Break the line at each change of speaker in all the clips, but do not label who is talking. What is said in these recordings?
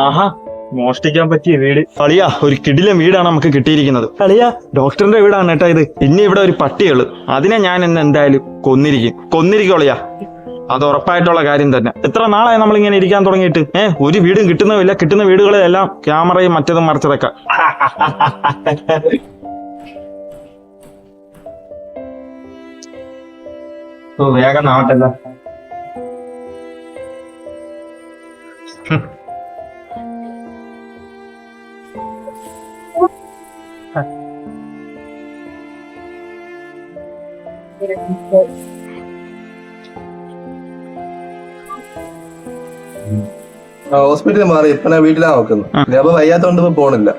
ആഹാ, മോഷ്ടിക്കാൻ പറ്റിയ വീട്. അളിയാ, ഒരു കിടിലൻ വീടാണ് നമുക്ക് കിട്ടിയിരിക്കുന്നത്. അളിയാ, ഡോക്ടറിന്റെ വീടാണ് കേട്ടോ ഇത്. ഇനി ഇവിടെ ഒരു പട്ടിയുള്ളു, അതിനെ ഞാൻ ഇന്ന് എന്തായാലും കൊന്നിരിക്കും അളിയാ. അത് ഉറപ്പായിട്ടുള്ള കാര്യം തന്നെ. എത്ര നാളായി നമ്മളിങ്ങനെ ഇരിക്കാൻ തുടങ്ങിയിട്ട്? ഒരു വീടും കിട്ടുന്നതില്ല. കിട്ടുന്ന വീടുകളെല്ലാം ക്യാമറയും മറ്റതും മറിച്ചതൊക്കെ. വേഗം ആവട്ടല്ല.
ഹോസ്പിറ്റലിൽ മാറി ഇപ്പൊ വീട്ടിലാ നോക്കുന്നു. അപ്പൊ വയ്യാത്തോണ്ട് ഇപ്പൊ പോണില്ല.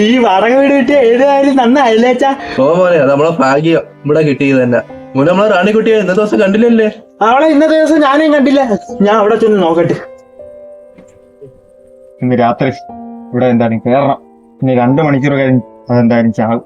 ഈ വാടക വീട് കിട്ടിയ ഏതായാലും നന്നായില്ലേച്ചാ.
മോനെ നമ്മളെ ഭാഗ്യം ഇവിടെ കിട്ടിയത് തന്നെ. മുന്നേ നമ്മളെ റാണിക്കുട്ടിയെ ഇന്നത്തെ ദിവസം കണ്ടില്ലല്ലേ?
അവളെ ഇന്നത്തെ ദിവസം ഞാനും കണ്ടില്ല. ഞാൻ അവിടെ ചെന്ന് നോക്കട്ടെ. ഇന്ന് രാത്രി ഇവിടെ എന്തായാലും കേറണം. ഇനി 2 മണിക്കൂർ കഴിഞ്ഞ് അതെന്തായാലും ചാകും.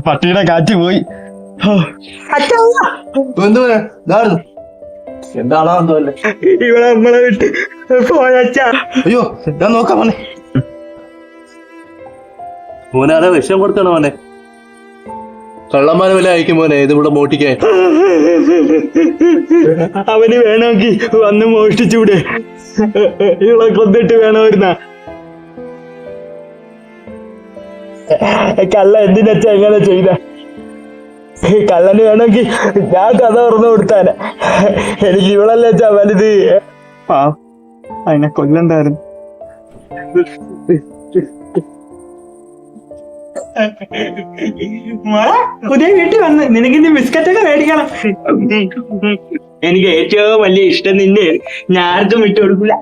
പട്ടിയുടെ കാറ്റ് പോയി.
എന്താണോ എന്തോ അല്ലേ
ഇവിടെ നമ്മളെ വിട്ട് പോയച്ചാ.
അയ്യോ, ഞാൻ നോക്കാം മോനെ. മോനാണ് വിഷം കൊടുക്കണോ മോനെ? കള്ളന്മാരെ വില അയക്കും മോനെ ഇത് ഇവിടെ മോട്ടിക്കാൻ.
അവന് വേണമെങ്കിൽ വന്ന് മോഷ്ടിച്ചൂടെ? ഇവളെ കൊന്നിട്ട് വേണമായിരുന്ന. കള്ള എന്തിനച്ചാ എങ്ങനെ ചെയ്ത? കള്ളന് വേണമെങ്കിൽ ഞാൻ കഥ തുറന്നു കൊടുത്താന. എനിക്ക് ഇവളല്ലേ വെച്ചാ വലുത്. അതിനെ കൊല്ലണ്ടായിരുന്നു. പുതിയ വീട്ടിൽ വന്ന് നിനക്കിന്റെ ബിസ്ക്കറ്റൊക്കെ മേടിക്കണം. എനിക്ക് ഏറ്റവും വലിയ ഇഷ്ടം നിന്നെ. ഞാൻ ആർക്കും വിട്ടു കൊടുക്കില്ല.